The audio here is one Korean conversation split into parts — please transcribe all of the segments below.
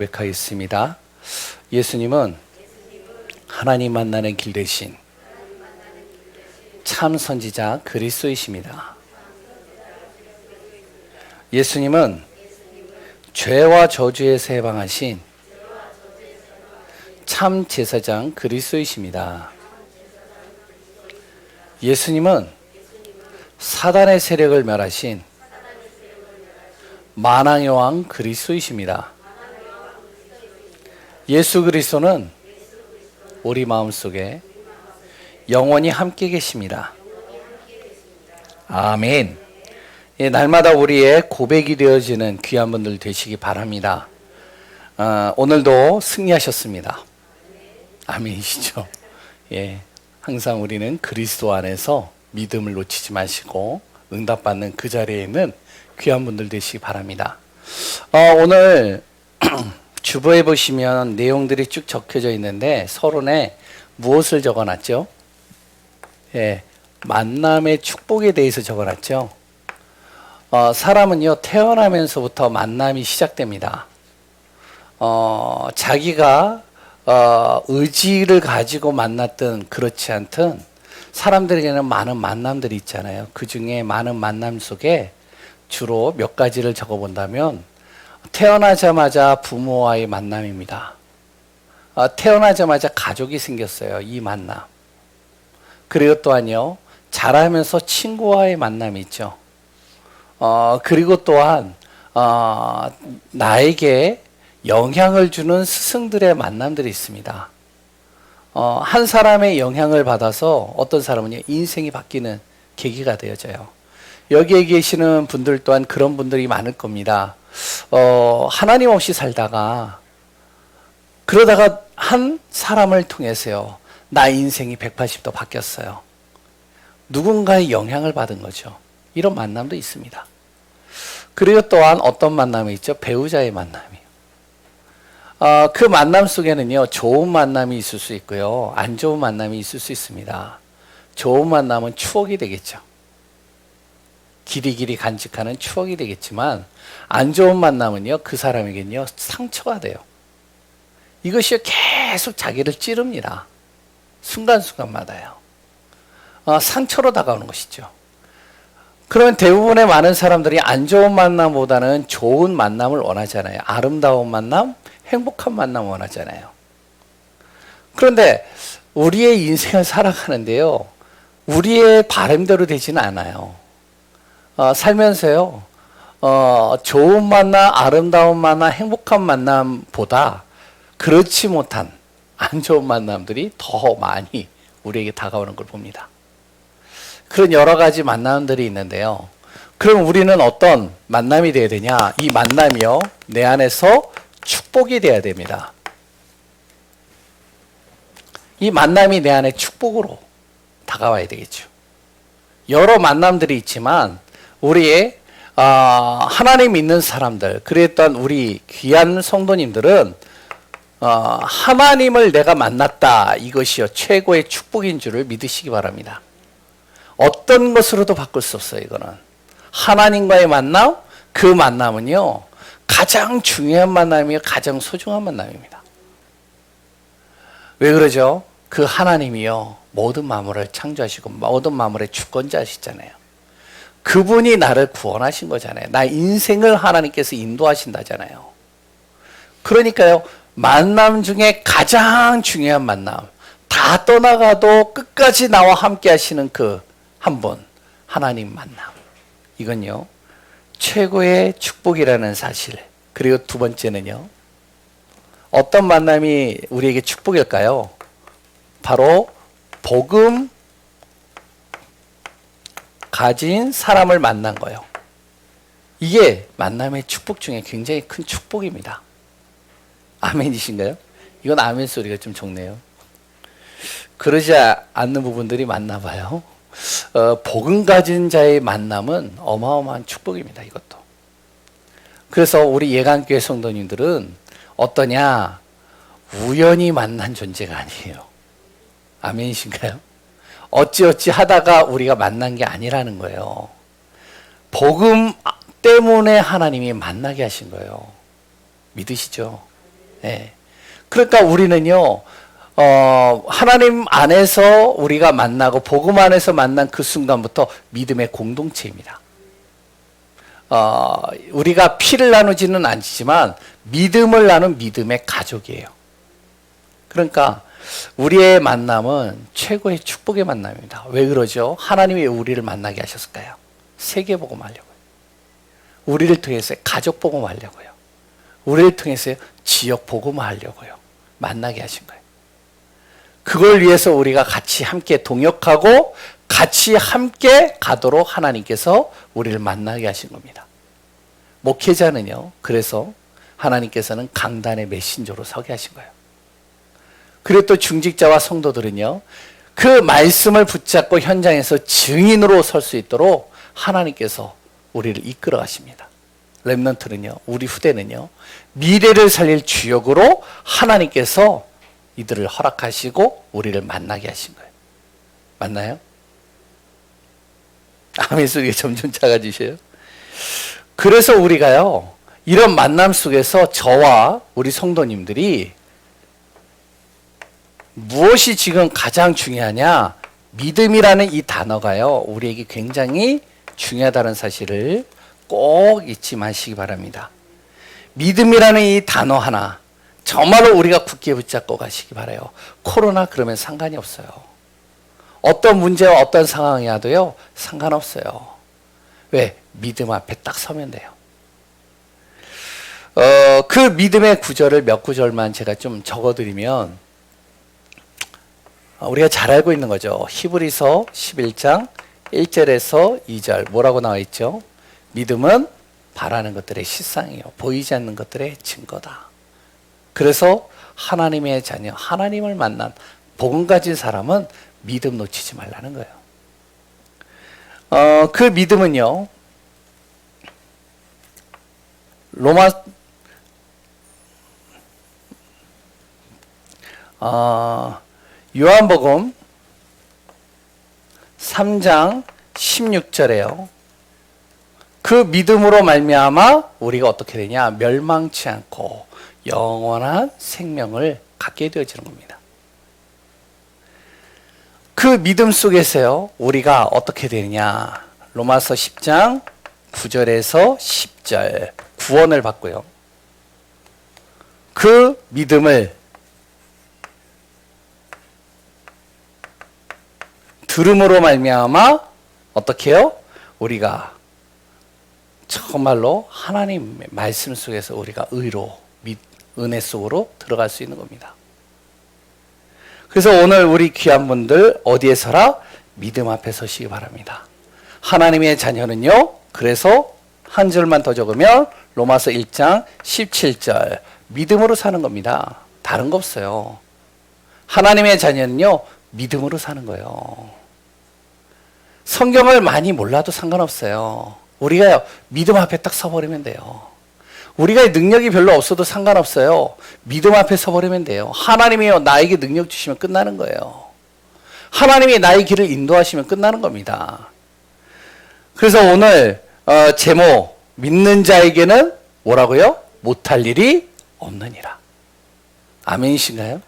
고백하였습니다. 예수님은 하나님 만나는 길 대신 참 선지자 그리스도이십니다. 예수님은 죄와 저주에서 해방하신 참 제사장 그리스도이십니다. 예수님은 사단의 세력을 멸하신 만왕의 왕 그리스도이십니다. 예수 그리스도는 우리 마음속에 영원히 함께 계십니다. 아멘. 날마다 우리의 고백이 되어지는 귀한 분들 되시기 바랍니다. 오늘도 승리하셨습니다. 아멘이시죠? 예, 항상 우리는 그리스도 안에서 믿음을 놓치지 마시고 응답받는 그 자리에 있는 귀한 분들 되시기 바랍니다. 오늘 주보에 보시면 내용들이 쭉 적혀져 있는데 서론에 무엇을 적어놨죠? 예, 만남의 축복에 대해서 적어놨죠. 사람은요 태어나면서부터 만남이 시작됩니다. 자기가 의지를 가지고 만났든 그렇지 않든 사람들에게는 많은 만남들이 있잖아요. 그 중에 많은 만남 속에 주로 몇 가지를 적어본다면 태어나자마자 부모와의 만남입니다. 태어나자마자 가족이 생겼어요. 이 만남. 그리고 또한요 자라면서 친구와의 만남이 있죠. 그리고 또한 나에게 영향을 주는 스승들의 만남들이 있습니다. 한 사람의 영향을 받아서 어떤 사람은 인생이 바뀌는 계기가 되어져요. 여기에 계시는 분들 또한 그런 분들이 많을 겁니다. 하나님 없이 살다가 그러다가 한 사람을 통해서요 나 인생이 180도 바뀌었어요. 누군가의 영향을 받은 거죠. 이런 만남도 있습니다. 그리고 또한 어떤 만남이 있죠? 배우자의 만남이요. 그 만남 속에는요 좋은 만남이 있을 수 있고요 안 좋은 만남이 있을 수 있습니다. 좋은 만남은 추억이 되겠죠. 길이 간직하는 추억이 되겠지만 안 좋은 만남은요 그 사람에게는요 상처가 돼요. 이것이 계속 자기를 찌릅니다. 순간순간마다요. 상처로 다가오는 것이죠. 그러면 대부분의 많은 사람들이 안 좋은 만남보다는 좋은 만남을 원하잖아요. 아름다운 만남, 행복한 만남 원하잖아요. 그런데 우리의 인생을 살아가는데요 우리의 바람대로 되지는 않아요. 살면서요 좋은 만남, 아름다운 만남, 행복한 만남보다 그렇지 못한 안 좋은 만남들이 더 많이 우리에게 다가오는 걸 봅니다. 그런 여러 가지 만남들이 있는데요 그럼 우리는 어떤 만남이 되어야 되냐? 이 만남이요 내 안에서 축복이 되어야 됩니다. 이 만남이 내 안에 축복으로 다가와야 되겠죠. 여러 만남들이 있지만 우리의 하나님 믿는 사람들, 그랬던 우리 귀한 성도님들은 하나님을 내가 만났다 이것이요 최고의 축복인 줄을 믿으시기 바랍니다. 어떤 것으로도 바꿀 수 없어요. 이거는 하나님과의 만남, 그 만남은요 가장 중요한 만남이요 가장 소중한 만남입니다. 왜 그러죠? 그 하나님이요 모든 만물을 창조하시고 모든 만물의 주권자시잖아요. 그분이 나를 구원하신 거잖아요. 나 인생을 하나님께서 인도하신다잖아요. 그러니까요 만남 중에 가장 중요한 만남, 다 떠나가도 끝까지 나와 함께 하시는 그 한 분, 하나님 만남, 이건요 최고의 축복이라는 사실. 그리고 두 번째는요 어떤 만남이 우리에게 축복일까요? 바로 복음 가진 사람을 만난 거예요. 이게 만남의 축복 중에 굉장히 큰 축복입니다. 아멘이신가요? 이건 아멘 소리가 좀 적네요. 그러지 않는 부분들이 많나 봐요. 복음 가진 자의 만남은 어마어마한 축복입니다. 이것도. 그래서 우리 예강교회 성도님들은 어떠냐? 우연히 만난 존재가 아니에요. 아멘이신가요? 어찌어찌 하다가 우리가 만난 게 아니라는 거예요. 복음 때문에 하나님이 만나게 하신 거예요. 믿으시죠? 예. 그러니까 우리는요, 하나님 안에서 우리가 만나고 복음 안에서 만난 그 순간부터 믿음의 공동체입니다. 우리가 피를 나누지는 않지만 믿음을 나눈 믿음의 가족이에요. 그러니까 우리의 만남은 최고의 축복의 만남입니다. 왜 그러죠? 하나님이 왜 우리를 만나게 하셨을까요? 세계 복음하려고요. 우리를 통해서 가족 복음하려고요. 우리를 통해서 지역 복음하려고요. 만나게 하신 거예요. 그걸 위해서 우리가 같이 함께 동역하고 같이 함께 가도록 하나님께서 우리를 만나게 하신 겁니다. 목회자는요, 그래서 하나님께서는 강단의 메신저로 서게 하신 거예요. 그리고 또 중직자와 성도들은요, 그 말씀을 붙잡고 현장에서 증인으로 설 수 있도록 하나님께서 우리를 이끌어 가십니다. 렘넌트는요, 우리 후대는요, 미래를 살릴 주역으로 하나님께서 이들을 허락하시고 우리를 만나게 하신 거예요. 맞나요? 아멘 소리가 점점 작아지셔요. 그래서 우리가요, 이런 만남 속에서 저와 우리 성도님들이 무엇이 지금 가장 중요하냐? 믿음이라는 이 단어가요, 우리에게 굉장히 중요하다는 사실을 꼭 잊지 마시기 바랍니다. 믿음이라는 이 단어 하나, 정말로 우리가 굳게 붙잡고 가시기 바라요. 코로나 그러면 상관이 없어요. 어떤 문제와 어떤 상황이 와도요, 상관없어요. 왜? 믿음 앞에 딱 서면 돼요. 그 믿음의 구절을 몇 구절만 제가 좀 적어드리면, 우리가 잘 알고 있는 거죠. 히브리서 11장 1절에서 2절 뭐라고 나와 있죠? 믿음은 바라는 것들의 실상이요, 보이지 않는 것들의 증거다. 그래서 하나님의 자녀, 하나님을 만난 복음 가진 사람은 믿음 놓치지 말라는 거예요. 그 믿음은요, 요한복음 3장 16절에요. 그 믿음으로 말미암아 우리가 어떻게 되냐? 멸망치 않고 영원한 생명을 갖게 되어지는 겁니다. 그 믿음 속에서요, 우리가 어떻게 되느냐? 로마서 10장 9절에서 10절 구원을 받고요. 그 믿음을 들음으로 말미암아 어떻게 해요? 우리가 정말로 하나님의 말씀 속에서 우리가 의로, 은혜 속으로 들어갈 수 있는 겁니다. 그래서 오늘 우리 귀한 분들 어디에 서라? 믿음 앞에 서시기 바랍니다. 하나님의 자녀는요, 그래서 한 절만 더 적으면 로마서 1장 17절 믿음으로 사는 겁니다. 다른 거 없어요. 하나님의 자녀는요, 믿음으로 사는 거예요. 성경을 많이 몰라도 상관없어요. 우리가요, 믿음 앞에 딱 서버리면 돼요. 우리가 능력이 별로 없어도 상관없어요. 믿음 앞에 서버리면 돼요. 하나님이요, 나에게 능력 주시면 끝나는 거예요. 하나님이 나의 길을 인도하시면 끝나는 겁니다. 그래서 오늘 제목, 믿는 자에게는 뭐라고요? 못할 일이 없느니라. 아멘이신가요?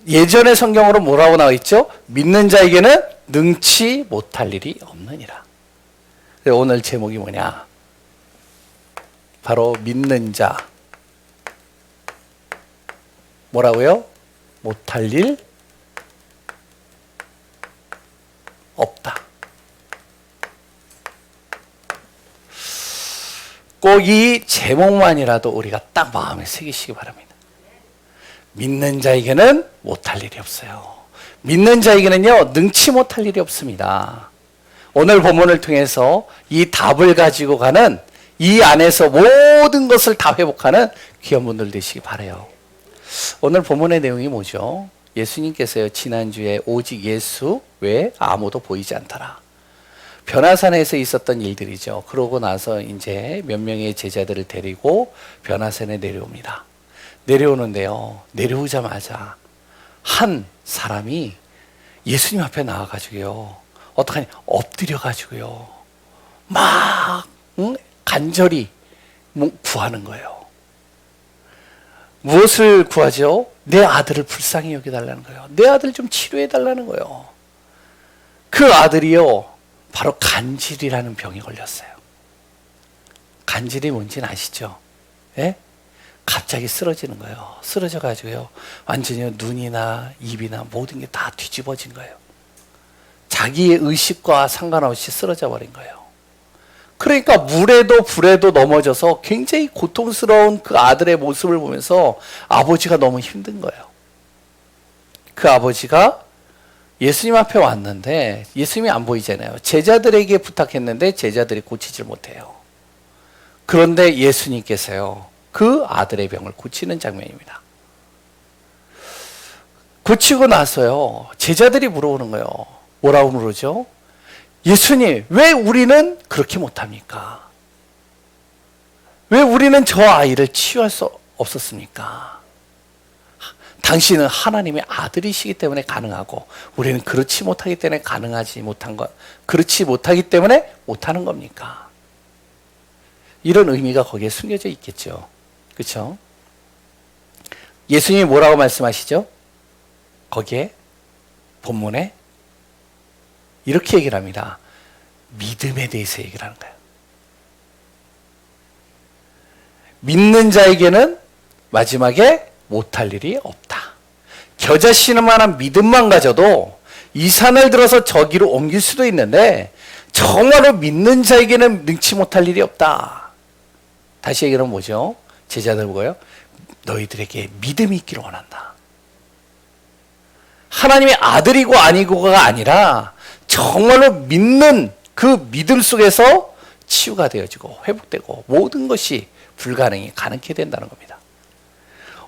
예전의 성경으로 뭐라고 나와 있죠? 믿는 자에게는 능치 못할 일이 없느니라. 오늘 제목이 뭐냐? 바로 믿는 자. 뭐라고요? 못할 일 없다. 꼭 이 제목만이라도 우리가 딱 마음에 새기시기 바랍니다. 믿는 자에게는 못할 일이 없어요. 믿는 자에게는요, 능치 못할 일이 없습니다. 오늘 본문을 통해서 이 답을 가지고 가는, 이 안에서 모든 것을 다 회복하는 귀한 분들 되시기 바라요. 오늘 본문의 내용이 뭐죠? 예수님께서요, 지난주에 오직 예수 외에 아무도 보이지 않더라. 변화산에서 있었던 일들이죠. 그러고 나서 이제 몇 명의 제자들을 데리고 변화산에 내려옵니다. 내려오는데요, 내려오자마자 한 사람이 예수님 앞에 나와가지고요, 어떡하니? 엎드려가지고요, 막 간절히 구하는 거예요. 무엇을 구하죠? 내 아들을 불쌍히 여겨달라는 거예요. 내 아들 좀 치료해달라는 거예요. 그 아들이요, 바로 간질이라는 병에 걸렸어요. 간질이 뭔지는 아시죠? 예? 갑자기 쓰러지는 거예요. 쓰러져 가지고요, 완전히 눈이나 입이나 모든 게 다 뒤집어진 거예요. 자기의 의식과 상관없이 쓰러져 버린 거예요. 그러니까 물에도 불에도 넘어져서 굉장히 고통스러운 그 아들의 모습을 보면서 아버지가 너무 힘든 거예요. 그 아버지가 예수님 앞에 왔는데 예수님이 안 보이잖아요. 제자들에게 부탁했는데 제자들이 고치질 못해요. 그런데 예수님께서요, 그 아들의 병을 고치는 장면입니다. 고치고 나서요, 제자들이 물어보는 거예요. 뭐라고 물으죠? 예수님, 왜 우리는 그렇게 못합니까? 왜 우리는 저 아이를 치유할 수 없었습니까? 당신은 하나님의 아들이시기 때문에 가능하고 우리는 그렇지 못하기 때문에 그렇지 못하기 때문에 못하는 겁니까? 이런 의미가 거기에 숨겨져 있겠죠. 그렇죠? 예수님이 뭐라고 말씀하시죠? 거기에 본문에 이렇게 얘기를 합니다. 믿음에 대해서 얘기를 하는 거예요. 믿는 자에게는 마지막에 못할 일이 없다. 겨자씨만한 믿음만 가져도 이 산을 들어서 저기로 옮길 수도 있는데 정말로 믿는 자에게는 능치 못할 일이 없다. 다시 얘기하면 뭐죠? 제자들 보고요, 너희들에게 믿음이 있기를 원한다. 하나님의 아들이고 아니고가 아니라 정말로 믿는 그 믿음 속에서 치유가 되어지고 회복되고 모든 것이 불가능이 가능케 된다는 겁니다.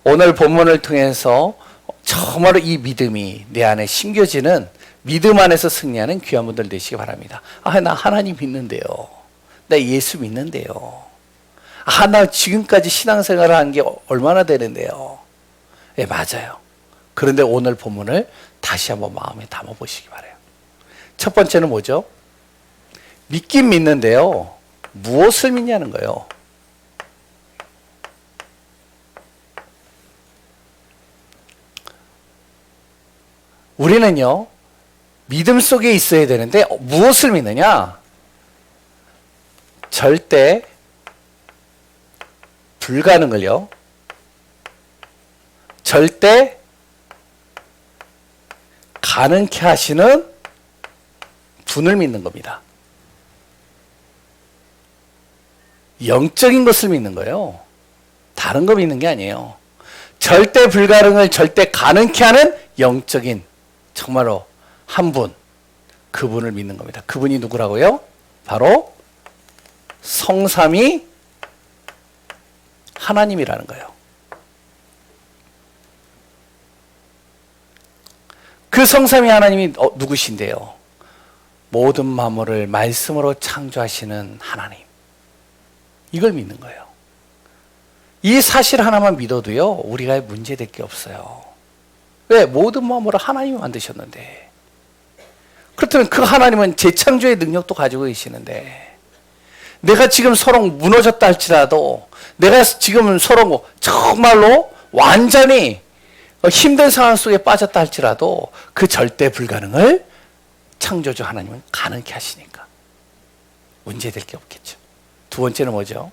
오늘 본문을 통해서 정말로 이 믿음이 내 안에 심겨지는 믿음 안에서 승리하는 귀한 분들 되시기 바랍니다. 나 하나님 믿는데요. 나 예수 믿는데요. 나 지금까지 신앙생활을 한 게 얼마나 되는데요. 예, 맞아요. 그런데 오늘 본문을 다시 한번 마음에 담아보시기 바라요. 첫 번째는 뭐죠? 믿긴 믿는데요, 무엇을 믿냐는 거예요. 우리는요, 믿음 속에 있어야 되는데 무엇을 믿느냐? 절대 불가능을요, 절대 가능케 하시는 분을 믿는 겁니다. 영적인 것을 믿는 거예요. 다른 거 믿는 게 아니에요. 절대 불가능을 절대 가능케 하는 영적인 정말로 한 분, 그분을 믿는 겁니다. 그분이 누구라고요? 바로 성삼위 하나님이라는 거예요. 그 성삼위 하나님이 누구신데요? 모든 만물을 말씀으로 창조하시는 하나님. 이걸 믿는 거예요. 이 사실 하나만 믿어도요, 우리가 문제될 게 없어요. 왜? 모든 만물을 하나님이 만드셨는데. 그렇다면 그 하나님은 재창조의 능력도 가지고 계시는데, 내가 지금 서로 무너졌다 할지라도, 내가 지금 서로 정말로 완전히 힘든 상황 속에 빠졌다 할지라도 그 절대 불가능을 창조주 하나님은 가능케 하시니까 문제될 게 없겠죠. 두 번째는 뭐죠?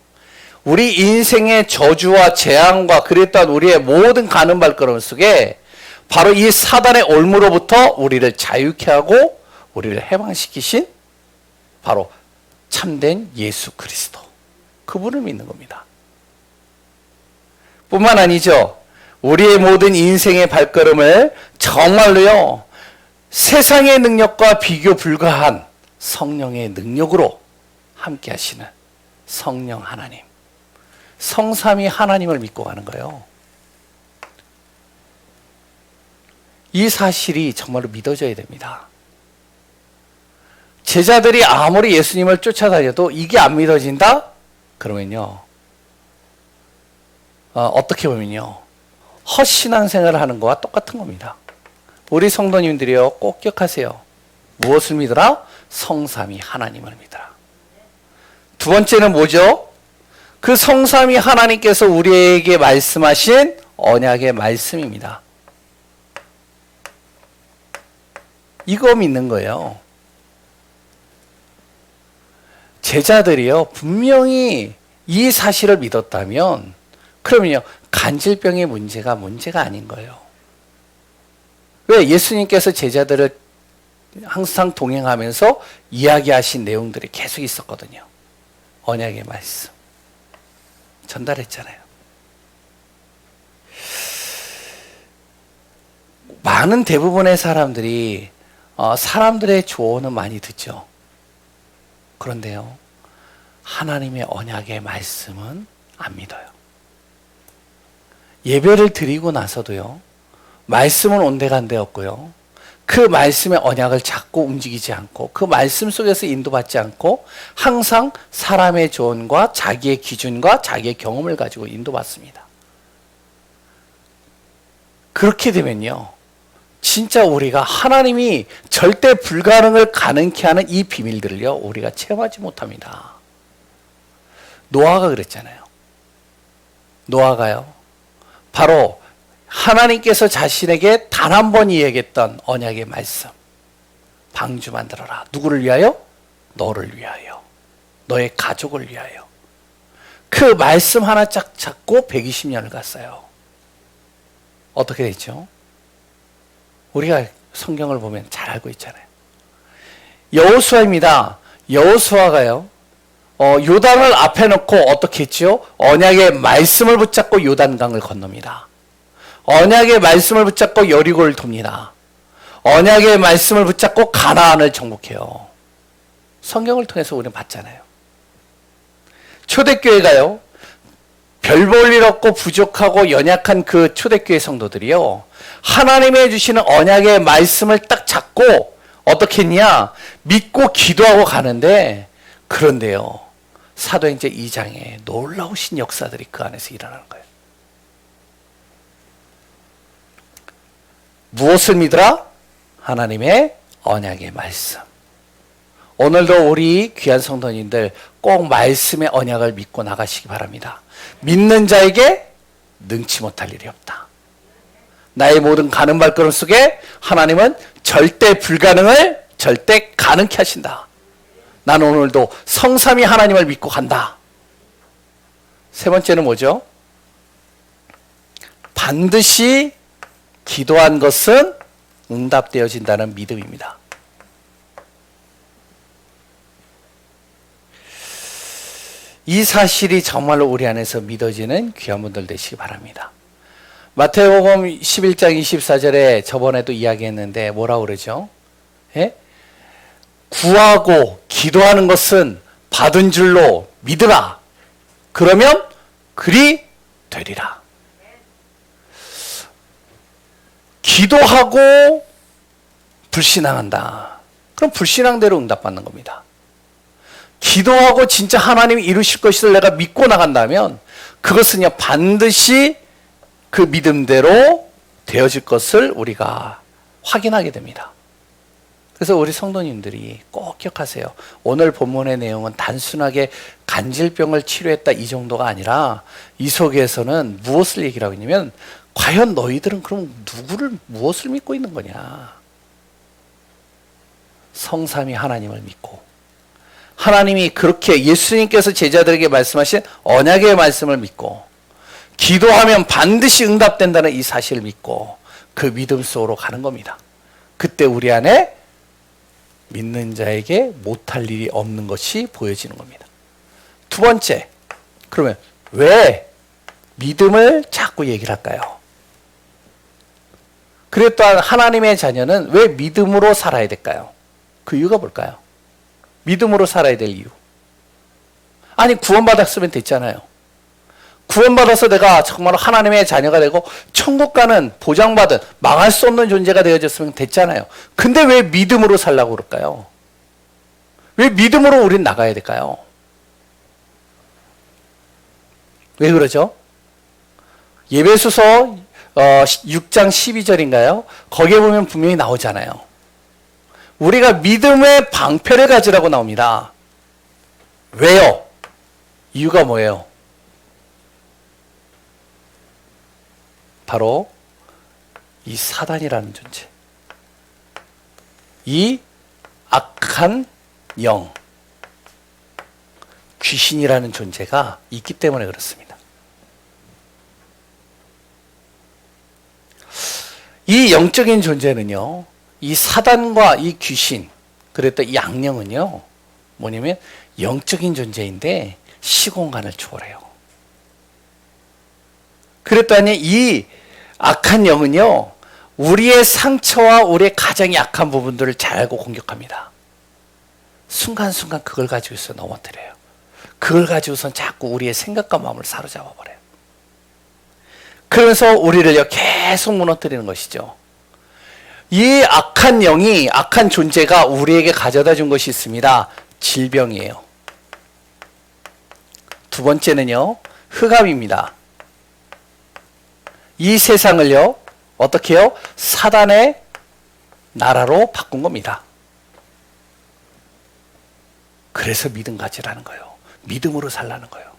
우리 인생의 저주와 재앙과 그랬던 우리의 모든 가는 발걸음 속에 바로 이 사단의 올무로부터 우리를 자유케 하고 우리를 해방시키신 바로 참된 예수 그리스도, 그분을 믿는 겁니다. 뿐만 아니죠, 우리의 모든 인생의 발걸음을 정말로요, 세상의 능력과 비교 불가한 성령의 능력으로 함께 하시는 성령 하나님, 성삼위 하나님을 믿고 가는 거예요. 이 사실이 정말로 믿어져야 됩니다. 제자들이 아무리 예수님을 쫓아다녀도 이게 안 믿어진다? 그러면요, 어떻게 보면요, 헛신앙생활을 하는 거와 똑같은 겁니다. 우리 성도님들이요, 꼭 기억하세요. 무엇을 믿어라? 성삼위 하나님을 믿어라. 두 번째는 뭐죠? 그 성삼위 하나님께서 우리에게 말씀하신 언약의 말씀입니다. 이거 믿는 거예요. 제자들이요, 분명히 이 사실을 믿었다면, 그러면요, 간질병의 문제가 아닌 거예요. 왜? 예수님께서 제자들을 항상 동행하면서 이야기하신 내용들이 계속 있었거든요. 언약의 말씀. 전달했잖아요. 많은 대부분의 사람들이 사람들의 조언은 많이 듣죠. 그런데요, 하나님의 언약의 말씀은 안 믿어요. 예배를 드리고 나서도요, 말씀은 온데간데 없고요, 그 말씀의 언약을 잡고 움직이지 않고 그 말씀 속에서 인도받지 않고 항상 사람의 조언과 자기의 기준과 자기의 경험을 가지고 인도받습니다. 그렇게 되면요, 진짜 우리가 하나님이 절대 불가능을 가능케 하는 이 비밀들을요, 우리가 체험하지 못합니다. 노아가 그랬잖아요. 노아가요, 바로 하나님께서 자신에게 단 한 번 이야기했던 언약의 말씀. 방주 만들어라. 누구를 위하여? 너를 위하여. 너의 가족을 위하여. 그 말씀 하나 쫙 잡고 120년을 갔어요. 어떻게 됐죠? 우리가 성경을 보면 잘 알고 있잖아요. 여호수아입니다. 여호수아가요, 요단을 앞에 놓고 어떻게 했죠? 언약의 말씀을 붙잡고 요단강을 건넙니다. 언약의 말씀을 붙잡고 여리고를 돕니다. 언약의 말씀을 붙잡고 가나안을 정복해요. 성경을 통해서 우리는 봤잖아요. 초대교회가요, 별 볼 일 없고 부족하고 연약한 그 초대교회 성도들이요, 하나님이 주시는 언약의 말씀을 딱 잡고 어떻게 했냐? 믿고 기도하고 가는데, 그런데요, 사도행전 2장에 놀라우신 역사들이 그 안에서 일어나는 거예요. 무엇을 믿으라? 하나님의 언약의 말씀. 오늘도 우리 귀한 성도님들 꼭 말씀의 언약을 믿고 나가시기 바랍니다. 믿는 자에게 능치 못할 일이 없다. 나의 모든 가는 발걸음 속에 하나님은 절대 불가능을 절대 가능케 하신다. 나는 오늘도 성삼위 하나님을 믿고 간다. 세 번째는 뭐죠? 반드시 기도한 것은 응답되어진다는 믿음입니다. 이 사실이 정말로 우리 안에서 믿어지는 귀한 분들 되시기 바랍니다. 마태복음 11장 24절에 저번에도 이야기했는데 뭐라고 그러죠? 예? 구하고 기도하는 것은 받은 줄로 믿으라. 그러면 그리 되리라. 기도하고 불신앙한다. 그럼 불신앙대로 응답받는 겁니다. 기도하고 진짜 하나님이 이루실 것을 내가 믿고 나간다면 그것은요, 반드시 그 믿음대로 되어질 것을 우리가 확인하게 됩니다. 그래서 우리 성도님들이 꼭 기억하세요. 오늘 본문의 내용은 단순하게 간질병을 치료했다 이 정도가 아니라 이 속에서는 무엇을 얘기를 하고 있냐면, 과연 너희들은 그럼 무엇을 믿고 있는 거냐? 성삼위 하나님을 믿고, 하나님이 그렇게 예수님께서 제자들에게 말씀하신 언약의 말씀을 믿고, 기도하면 반드시 응답된다는 이 사실을 믿고 그 믿음 속으로 가는 겁니다. 그때 우리 안에 믿는 자에게 못할 일이 없는 것이 보여지는 겁니다. 두 번째, 그러면 왜 믿음을 자꾸 얘기를 할까요? 그리고 또한 하나님의 자녀는 왜 믿음으로 살아야 될까요? 그 이유가 뭘까요? 믿음으로 살아야 될 이유. 아니, 구원받았으면 됐잖아요. 구원받아서 내가 정말 하나님의 자녀가 되고 천국 가는 보장받은 망할 수 없는 존재가 되어졌으면 됐잖아요. 근데 왜 믿음으로 살라고 그럴까요? 왜 믿음으로 우린 나가야 될까요? 왜 그러죠? 예배소서 6장 12절인가요? 거기에 보면 분명히 나오잖아요. 우리가 믿음의 방패를 가지라고 나옵니다. 왜요? 이유가 뭐예요? 바로 이 사단이라는 존재. 이 악한 영, 귀신이라는 존재가 있기 때문에 그렇습니다. 이 영적인 존재는요, 이 사단과 이 귀신, 그랬던 이 악령은요, 뭐냐면 영적인 존재인데 시공간을 초월해요. 그랬더니 이 악한 영은요, 우리의 상처와 우리의 가장 약한 부분들을 잘 알고 공격합니다. 순간순간 그걸 가지고서 넘어뜨려요. 그걸 가지고선 자꾸 우리의 생각과 마음을 사로잡아 버려요. 그래서 우리를 계속 무너뜨리는 것이죠. 이 악한 영이, 악한 존재가 우리에게 가져다 준 것이 있습니다. 질병이에요. 두 번째는요, 흑암입니다. 이 세상을요, 어떻게 해요? 사단의 나라로 바꾼 겁니다. 그래서 믿음 가지라는 거예요. 믿음으로 살라는 거예요.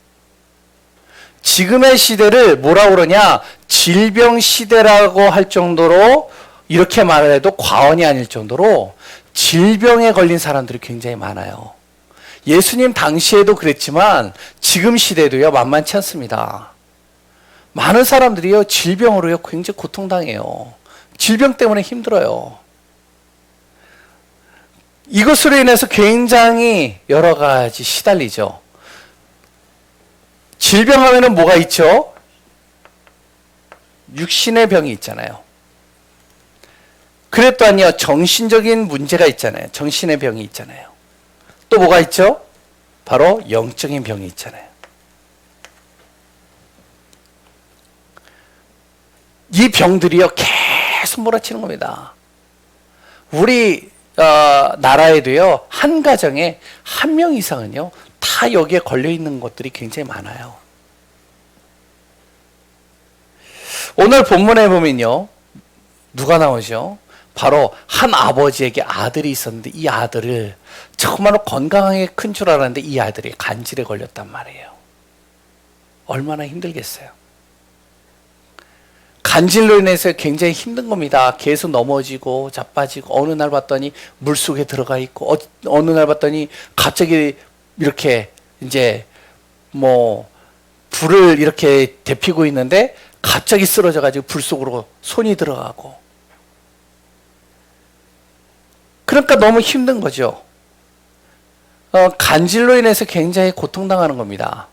지금의 시대를 뭐라고 그러냐? 질병 시대라고 할 정도로, 이렇게 말해도 과언이 아닐 정도로 질병에 걸린 사람들이 굉장히 많아요. 예수님 당시에도 그랬지만 지금 시대도요, 만만치 않습니다. 많은 사람들이요, 질병으로요, 굉장히 고통당해요. 질병 때문에 힘들어요. 이것으로 인해서 굉장히 여러 가지 시달리죠. 질병하면은 뭐가 있죠? 육신의 병이 있잖아요. 그랬더니요, 정신적인 문제가 있잖아요. 정신의 병이 있잖아요. 또 뭐가 있죠? 바로 영적인 병이 있잖아요. 이 병들이요, 계속 몰아치는 겁니다. 우리 나라에도요, 한 가정에 한 명 이상은요, 다 여기에 걸려 있는 것들이 굉장히 많아요. 오늘 본문에 보면요, 누가 나오죠? 바로 한 아버지에게 아들이 있었는데, 이 아들을 정말로 건강하게 큰 줄 알았는데 이 아들이 간질에 걸렸단 말이에요. 얼마나 힘들겠어요. 간질로 인해서 굉장히 힘든 겁니다. 계속 넘어지고 자빠지고, 어느 날 봤더니 물속에 들어가 있고, 어느 날 봤더니 갑자기 이렇게 이제 뭐 불을 이렇게 데피고 있는데 갑자기 쓰러져 가지고 불 속으로 손이 들어가고. 그러니까 너무 힘든 거죠. 간질로 인해서 굉장히 고통당하는 겁니다.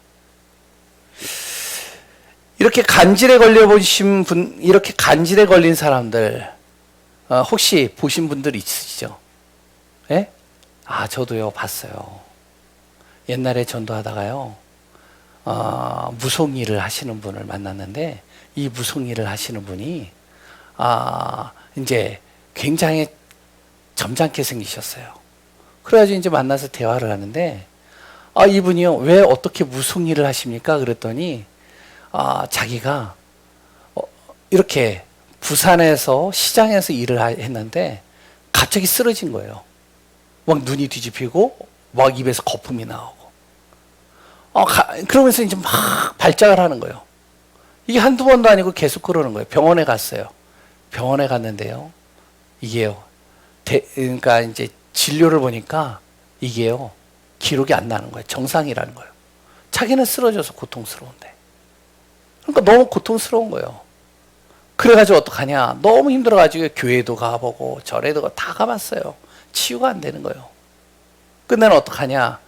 이렇게 간질에 걸려보신 분, 이렇게 간질에 걸린 사람들, 혹시 보신 분들 있으시죠? 예? 아, 저도요, 봤어요. 옛날에 전도하다가요, 무송일을 하시는 분을 만났는데, 이 무송일을 하시는 분이, 이제 굉장히 점잖게 생기셨어요. 그래가지고 이제 만나서 대화를 하는데, 이분이요, 왜 어떻게 무송일을 하십니까? 그랬더니, 자기가 이렇게 부산에서 시장에서 일을 했는데 갑자기 쓰러진 거예요. 막 눈이 뒤집히고 막 입에서 거품이 나오고. 그러면서 이제 막 발작을 하는 거예요. 이게 한두 번도 아니고 계속 그러는 거예요. 병원에 갔어요. 병원에 갔는데요, 이게요, 그러니까 이제 진료를 보니까 이게요, 기록이 안 나는 거예요. 정상이라는 거예요. 자기는 쓰러져서 고통스러운데. 그러니까 너무 고통스러운 거예요. 그래가지고 어떡하냐. 너무 힘들어가지고 교회도 가보고 절에도 다 가봤어요. 치유가 안 되는 거예요. 끝내는 어떡하냐.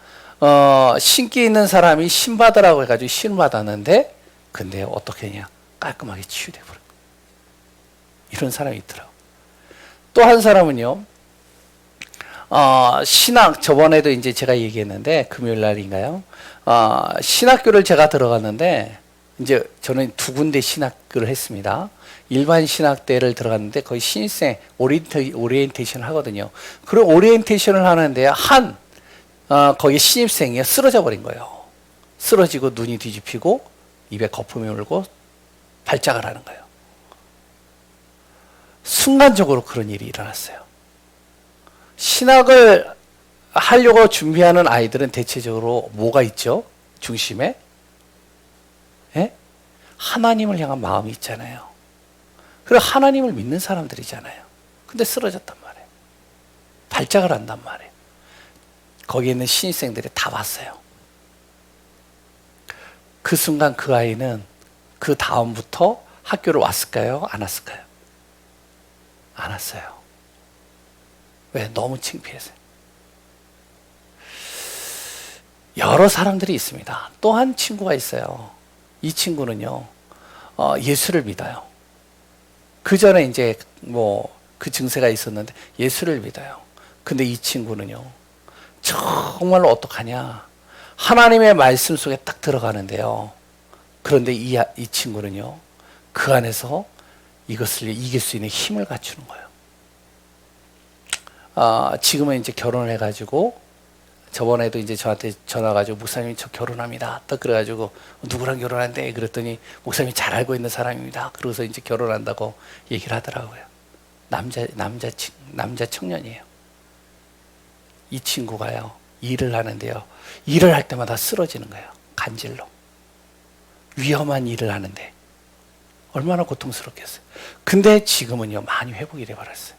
신기 있는 사람이 신 받으라고 해가지고 신 받았는데, 근데 어떻게 했냐. 깔끔하게 치유돼버려. 이런 사람이 있더라고. 또 한 사람은요, 신학, 저번에도 이제 제가 얘기했는데, 금요일 날인가요? 신학교를 제가 들어갔는데, 이제 저는 두 군데 신학교를 했습니다. 일반 신학대를 들어갔는데 거의 신입생 오리엔테이션을 하거든요. 그리고 오리엔테이션을 하는데 거기 신입생이 쓰러져 버린 거예요. 쓰러지고 눈이 뒤집히고 입에 거품이 울고 발작을 하는 거예요. 순간적으로 그런 일이 일어났어요. 신학을 하려고 준비하는 아이들은 대체적으로 뭐가 있죠? 중심에? 예? 하나님을 향한 마음이 있잖아요. 그리고 하나님을 믿는 사람들이잖아요. 근데 쓰러졌단 말이에요. 발작을 한단 말이에요. 거기에 있는 신입생들이 다 봤어요. 그 순간 그 아이는 그 다음부터 학교를 왔을까요? 안 왔을까요? 안 왔어요. 왜? 너무 창피해서. 여러 사람들이 있습니다. 또 한 친구가 있어요. 이 친구는요, 예수를 믿어요. 그 전에 이제 그 증세가 있었는데 예수를 믿어요. 근데 이 친구는요, 정말로 어떡하냐. 하나님의 말씀 속에 딱 들어가는데요. 그런데 이 친구는요, 그 안에서 이것을 이길 수 있는 힘을 갖추는 거예요. 지금은 이제 결혼을 해가지고, 저번에도 이제 저한테 전화 가지고 목사님이 저 결혼합니다. 딱 그래가지고 누구랑 결혼한대? 그랬더니 목사님이 잘 알고 있는 사람입니다. 그러고서 이제 결혼한다고 얘기를 하더라고요. 남자 청년이에요. 이 친구가요, 일을 하는데요. 일을 할 때마다 쓰러지는 거예요. 간질로. 위험한 일을 하는데. 얼마나 고통스럽겠어요. 근데 지금은요, 많이 회복이 돼버렸어요.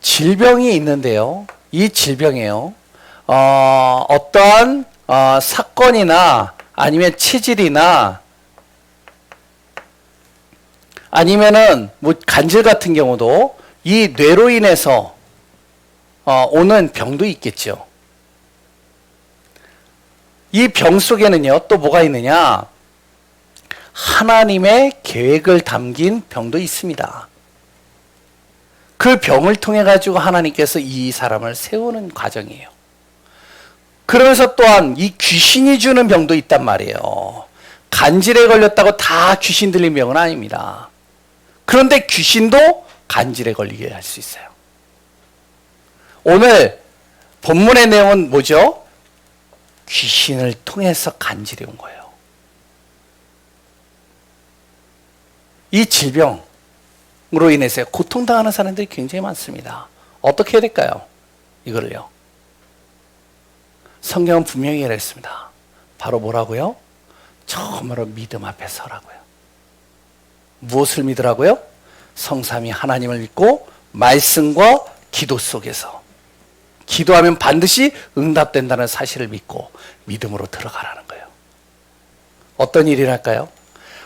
질병이 있는데요. 이 질병이에요. 어떠한 사건이나 아니면 체질이나 아니면은 뭐 간질 같은 경우도 이 뇌로 인해서 오는 병도 있겠죠. 이 병 속에는요, 또 뭐가 있느냐? 하나님의 계획을 담긴 병도 있습니다. 그 병을 통해 가지고 하나님께서 이 사람을 세우는 과정이에요. 그러면서 또한 이 귀신이 주는 병도 있단 말이에요. 간질에 걸렸다고 다 귀신 들린 병은 아닙니다. 그런데 귀신도 간질에 걸리게 할 수 있어요. 오늘 본문의 내용은 뭐죠? 귀신을 통해서 간질이 온 거예요. 이 질병 으로 인해서 고통당하는 사람들이 굉장히 많습니다. 어떻게 해야 될까요? 이거를요. 성경은 분명히 얘기했습니다. 바로 뭐라고요? 정말로 믿음 앞에 서라고요. 무엇을 믿으라고요? 성삼위 하나님을 믿고 말씀과 기도 속에서 기도하면 반드시 응답된다는 사실을 믿고 믿음으로 들어가라는 거예요. 어떤 일이랄까요?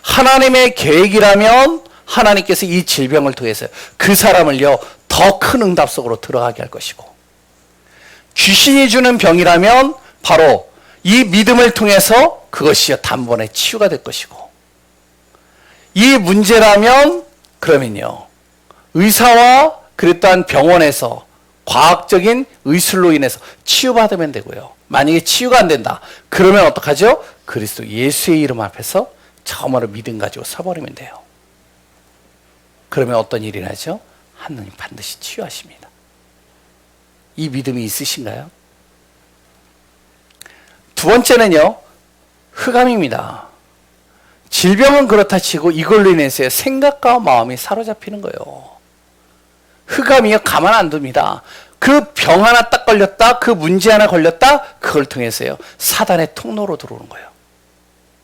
하나님의 계획이라면 하나님께서 이 질병을 통해서 그 사람을요, 더 큰 응답 속으로 들어가게 할 것이고, 귀신이 주는 병이라면 바로 이 믿음을 통해서 그것이 단번에 치유가 될 것이고, 이 문제라면 그러면요, 의사와 그랬던 병원에서 과학적인 의술로 인해서 치유받으면 되고요. 만약에 치유가 안 된다, 그러면 어떡하죠? 그리스도 예수의 이름 앞에서 처음으로 믿음 가지고 서버리면 돼요. 그러면 어떤 일이 나죠? 하나님 반드시 치유하십니다. 이 믿음이 있으신가요? 두 번째는요, 흑암입니다. 질병은 그렇다 치고 이걸로 인해서 생각과 마음이 사로잡히는 거예요. 흑암이요, 가만 안 둡니다. 그 병 하나 딱 걸렸다, 그 문제 하나 걸렸다, 그걸 통해서요, 사단의 통로로 들어오는 거예요.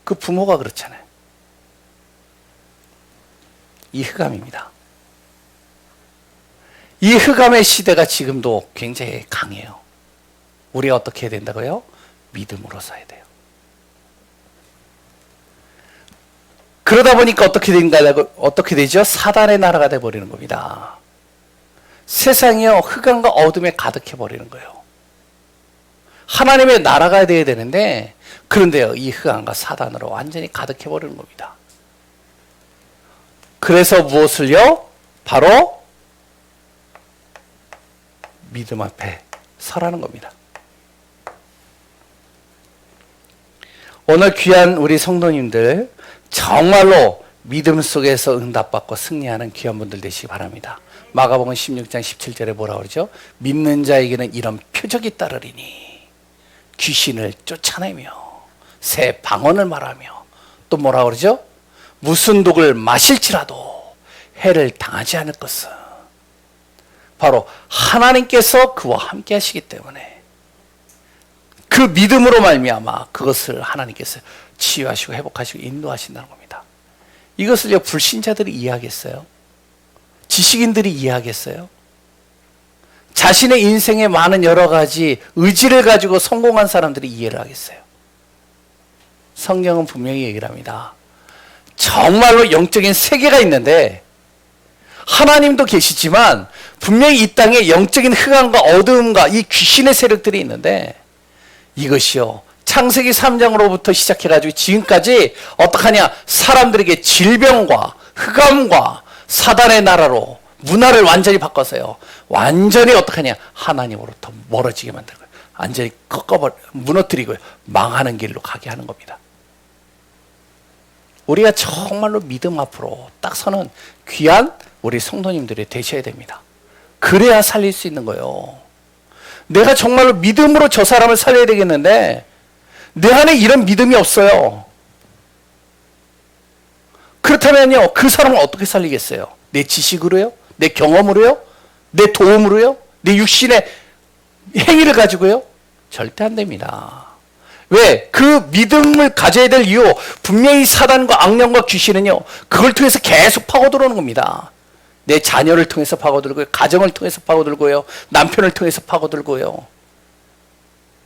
그 부모가 그렇잖아요. 이 흑암입니다. 이 흑암의 시대가 지금도 굉장히 강해요. 우리가 어떻게 해야 된다고요? 믿음으로 서야 돼요. 그러다 보니까 어떻게 되죠? 사단의 나라가 되어버리는 겁니다. 세상이요, 흑암과 어둠에 가득해 버리는 거예요. 하나님의 나라가 되어야 되는데, 그런데요, 이 흑암과 사단으로 완전히 가득해 버리는 겁니다. 그래서 무엇을요? 바로 믿음 앞에 서라는 겁니다. 오늘 귀한 우리 성도님들, 정말로 믿음 속에서 응답받고 승리하는 귀한 분들 되시기 바랍니다. 마가복음 16장 17절에 뭐라고 그러죠? 믿는 자에게는 이런 표적이 따르리니 귀신을 쫓아내며 새 방언을 말하며, 또 뭐라고 그러죠? 무슨 독을 마실지라도 해를 당하지 않을 것은 바로 하나님께서 그와 함께 하시기 때문에, 그 믿음으로 말미암아 그것을 하나님께서 치유하시고 회복하시고 인도하신다는 겁니다. 이것을요, 불신자들이 이해하겠어요? 지식인들이 이해하겠어요? 자신의 인생에 많은 여러 가지 의지를 가지고 성공한 사람들이 이해를 하겠어요? 성경은 분명히 얘기를 합니다. 정말로 영적인 세계가 있는데 하나님도 계시지만 분명히 이 땅에 영적인 흑암과 어두움과 이 귀신의 세력들이 있는데 이것이요, 창세기 3장으로부터 시작해가지고 지금까지 어떡하냐, 사람들에게 질병과 흑암과 사단의 나라로 문화를 완전히 바꿔서요, 완전히 어떡하냐, 하나님으로부터 멀어지게 만들고요, 완전히 무너뜨리고요, 망하는 길로 가게 하는 겁니다. 우리가 정말로 믿음 앞으로 딱 서는 귀한 우리 성도님들이 되셔야 됩니다. 그래야 살릴 수 있는 거예요. 내가 정말로 믿음으로 저 사람을 살려야 되겠는데 내 안에 이런 믿음이 없어요. 그렇다면요, 그 사람을 어떻게 살리겠어요? 내 지식으로요? 내 경험으로요? 내 도움으로요? 내 육신의 행위를 가지고요? 절대 안 됩니다. 왜? 그 믿음을 가져야 될 이유, 분명히 사단과 악령과 귀신은요, 그걸 통해서 계속 파고들어오는 겁니다. 내 자녀를 통해서 파고들고요, 가정을 통해서 파고들고요, 남편을 통해서 파고들고요,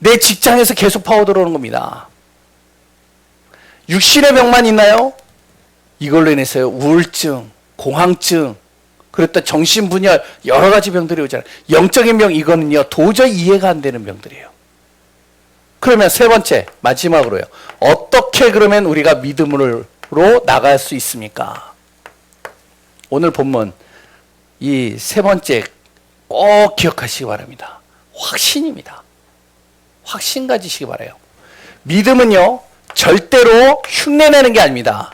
내 직장에서 계속 파고들어오는 겁니다. 육신의 병만 있나요? 이걸로 인해서요, 우울증, 공황증, 그랬다 정신분열, 여러 가지 병들이 오잖아요. 영적인 병, 이거는요, 도저히 이해가 안 되는 병들이에요. 그러면 세 번째, 마지막으로요, 어떻게 그러면 우리가 믿음으로 나갈 수 있습니까? 오늘 본문 이 세 번째 꼭 기억하시기 바랍니다. 확신입니다. 확신 가지시기 바라요. 믿음은요, 절대로 흉내내는 게 아닙니다.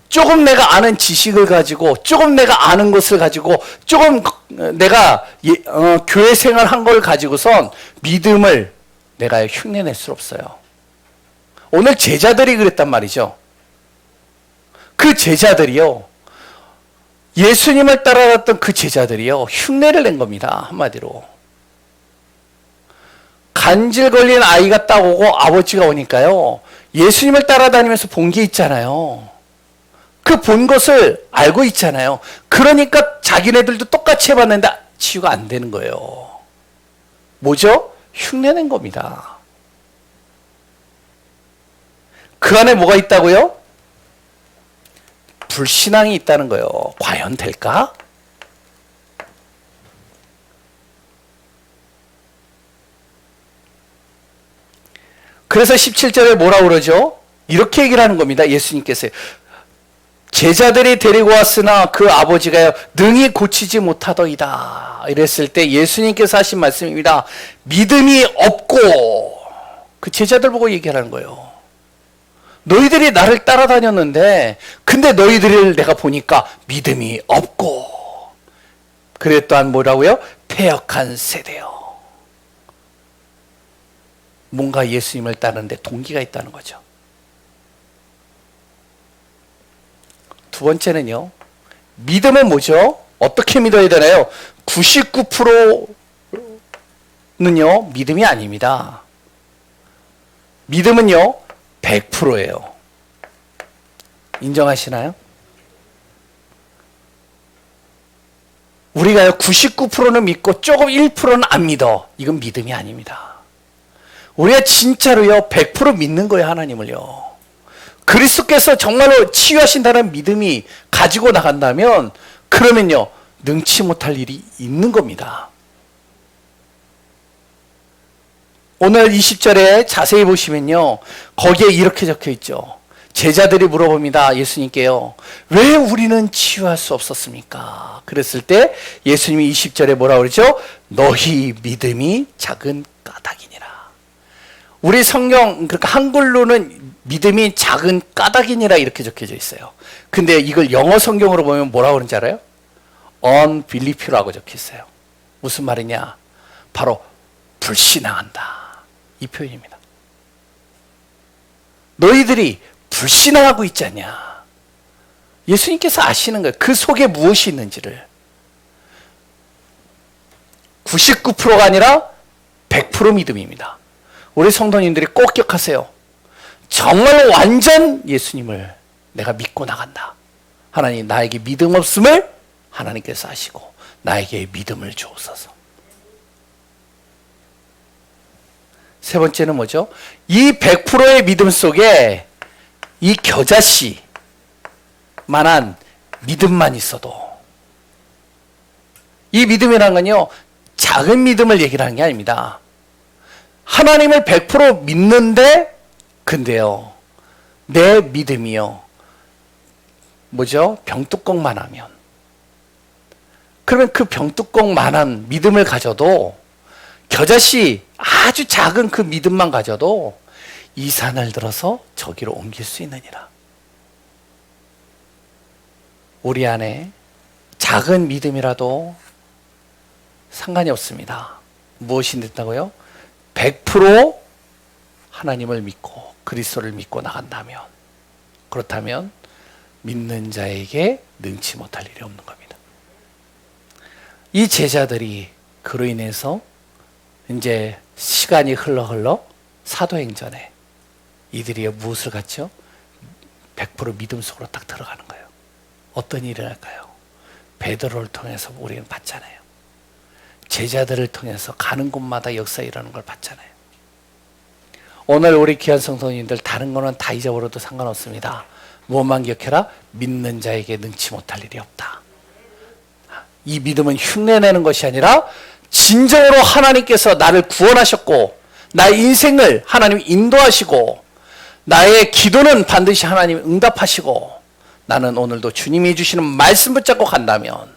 조금 내가 아는 지식을 가지고, 조금 내가 아는 것을 가지고, 조금 내가 교회 생활한 걸 가지고선 믿음을 내가 흉내낼 수 없어요. 오늘 제자들이 그랬단 말이죠. 그 제자들이요, 예수님을 따라갔던 그 제자들이요, 흉내를 낸 겁니다. 한마디로. 간질 걸린 아이가 딱 오고 아버지가 오니까요, 예수님을 따라다니면서 본 게 있잖아요. 그 본 것을 알고 있잖아요. 그러니까 자기네들도 똑같이 해봤는데 치유가 안 되는 거예요. 뭐죠? 흉내낸 겁니다. 그 안에 뭐가 있다고요? 불신앙이 있다는 거예요. 과연 될까? 그래서 17절에 뭐라고 그러죠? 이렇게 얘기를 하는 겁니다. 예수님께서. 제자들이 데리고 왔으나 그 아버지가요, 능히 고치지 못하더이다. 이랬을 때 예수님께서 하신 말씀입니다. 믿음이 없고, 그 제자들 보고 얘기하는 거예요. 너희들이 나를 따라다녔는데, 근데 너희들을 내가 보니까 믿음이 없고, 그래 또한 뭐라고요? 패역한 세대요. 뭔가 예수님을 따르는데 동기가 있다는 거죠. 두 번째는요, 믿음은 뭐죠? 어떻게 믿어야 되나요? 99%는요, 믿음이 아닙니다. 믿음은요, 100%예요. 인정하시나요? 우리가요, 99%는 믿고 조금 1%는 안 믿어. 이건 믿음이 아닙니다. 우리가 진짜로요, 100% 믿는 거예요, 하나님을요. 그리스도께서 정말로 치유하신다는 믿음이 가지고 나간다면, 그러면요, 능치 못할 일이 있는 겁니다. 오늘 20절에 자세히 보시면요, 거기에 이렇게 적혀 있죠. 제자들이 물어봅니다. 예수님께요, 왜 우리는 치유할 수 없었습니까? 그랬을 때 예수님이 20절에 뭐라 그러죠? 너희 믿음이 작은 까닭이니라. 우리 성경, 그러니까 한글로는 믿음이 작은 까닭이니라 이렇게 적혀져 있어요. 근데 이걸 영어 성경으로 보면 뭐라고 그러는지 알아요? unbelief라고 적혀 있어요. 무슨 말이냐? 바로 불신앙한다, 이 표현입니다. 너희들이 불신앙하고 있지 않냐? 예수님께서 아시는 거예요. 그 속에 무엇이 있는지를. 99%가 아니라 100% 믿음입니다. 우리 성도님들이 꼭 기억하세요. 정말 완전 예수님을 내가 믿고 나간다. 하나님, 나에게 믿음 없음을 하나님께서 아시고 나에게 믿음을 주옵소서. 세 번째는 뭐죠? 이 100%의 믿음 속에 이 겨자씨만한 믿음만 있어도, 이 믿음이라는 건요, 작은 믿음을 얘기를 하는 게 아닙니다. 하나님을 100% 믿는데, 근데요, 내 믿음이요, 뭐죠? 병뚜껑만 하면, 그러면 그 병뚜껑만한 믿음을 가져도, 겨자씨 아주 작은 그 믿음만 가져도 이 산을 들어서 저기로 옮길 수 있느니라. 우리 안에 작은 믿음이라도 상관이 없습니다. 무엇이 됐다고요? 100% 하나님을 믿고 그리스도를 믿고 나간다면, 그렇다면 믿는 자에게 능치 못할 일이 없는 겁니다. 이 제자들이 그로 인해서 이제 시간이 흘러 사도행전에 이들이 무엇을 갖죠? 100% 믿음 속으로 딱 들어가는 거예요. 어떤 일을 할까요? 베드로를 통해서 우리는 봤잖아요. 제자들을 통해서 가는 곳마다 역사 일어나는 걸 봤잖아요. 오늘 우리 귀한 성도님들 다른 거는 다 잊어버려도 상관없습니다. 무엇만 기억해라? 믿는 자에게 능치 못할 일이 없다. 이 믿음은 흉내내는 것이 아니라 진정으로 하나님께서 나를 구원하셨고 나의 인생을 하나님이 인도하시고 나의 기도는 반드시 하나님이 응답하시고 나는 오늘도 주님이 주시는 말씀 붙잡고 간다면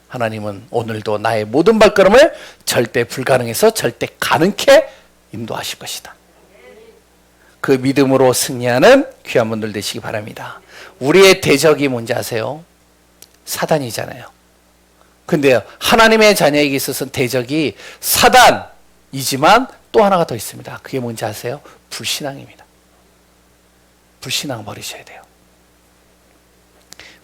하나님은 오늘도 나의 모든 발걸음을 절대 불가능해서 절대 가능케 인도하실 것이다. 그 믿음으로 승리하는 귀한 분들 되시기 바랍니다. 우리의 대적이 뭔지 아세요? 사단이잖아요. 근데요, 하나님의 자녀에게 있어서는 대적이 사단이지만 또 하나가 더 있습니다. 그게 뭔지 아세요? 불신앙입니다. 불신앙 버리셔야 돼요.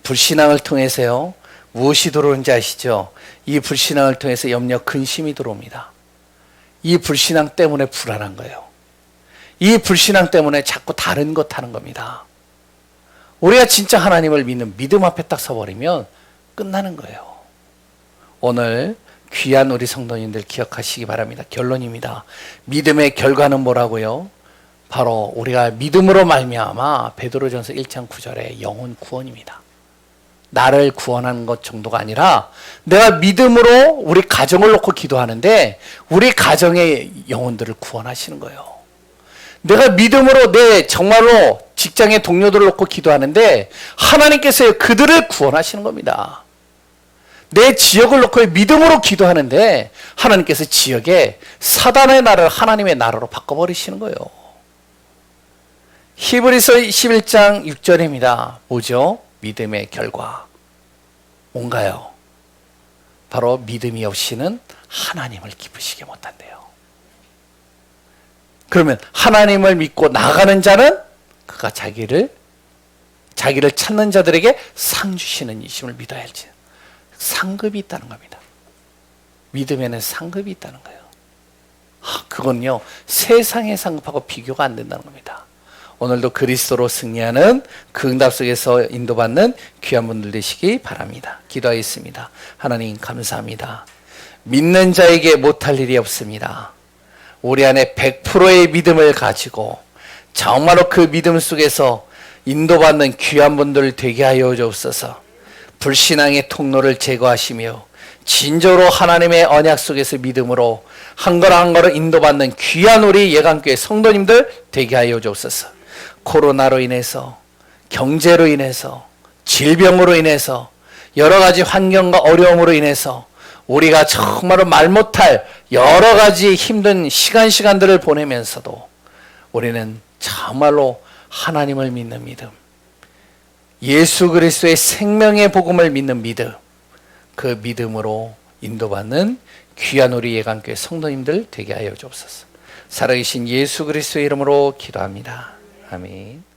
불신앙을 통해서요, 무엇이 들어오는지 아시죠? 이 불신앙을 통해서 염려, 근심이 들어옵니다. 이 불신앙 때문에 불안한 거예요. 이 불신앙 때문에 자꾸 다른 것 하는 겁니다. 우리가 진짜 하나님을 믿는 믿음 앞에 딱 서버리면 끝나는 거예요. 오늘 귀한 우리 성도님들 기억하시기 바랍니다. 결론입니다. 믿음의 결과는 뭐라고요? 바로 우리가 믿음으로 말미암아 베드로전서 1장 9절에 영혼 구원입니다. 나를 구원하는 것 정도가 아니라 내가 믿음으로 우리 가정을 놓고 기도하는데 우리 가정의 영혼들을 구원하시는 거예요. 내가 믿음으로 내 정말로 직장의 동료들을 놓고 기도하는데 하나님께서 그들을 구원하시는 겁니다. 내 지역을 놓고 믿음으로 기도하는데 하나님께서 지역에 사단의 나라를 하나님의 나라로 바꿔버리시는 거예요. 히브리서 11장 6절입니다. 뭐죠? 믿음의 결과. 뭔가요? 바로 믿음이 없이는 하나님을 기쁘시게 못한대요. 그러면 하나님을 믿고 나가는 자는 그가 자기를 찾는 자들에게 상 주시는 이심을 믿어야 할지. 상급이 있다는 겁니다. 믿음에는 상급이 있다는 거예요. 그건요, 세상의 상급하고 비교가 안 된다는 겁니다. 오늘도 그리스도로 승리하는 그 응답 속에서 인도받는 귀한 분들 되시기 바랍니다. 기도하겠습니다. 하나님 감사합니다. 믿는 자에게 못할 일이 없습니다. 우리 안에 100%의 믿음을 가지고 정말로 그 믿음 속에서 인도받는 귀한 분들 되게 하여 주옵소서. 불신앙의 통로를 제거하시며 진정으로 하나님의 언약 속에서 믿음으로 한 걸음 한 걸음 인도받는 귀한 우리 예강교회 성도님들 되게 하여 주옵소서. 코로나로 인해서, 경제로 인해서, 질병으로 인해서, 여러 가지 환경과 어려움으로 인해서 우리가 정말로 말 못할 여러 가지 힘든 시간들을 보내면서도 우리는 정말로 하나님을 믿는 믿음, 예수 그리스도의 생명의 복음을 믿는 믿음, 그 믿음으로 인도받는 귀한 우리 예강교회 성도님들 되게 하여 주옵소서. 살아계신 예수 그리스도의 이름으로 기도합니다. 아멘.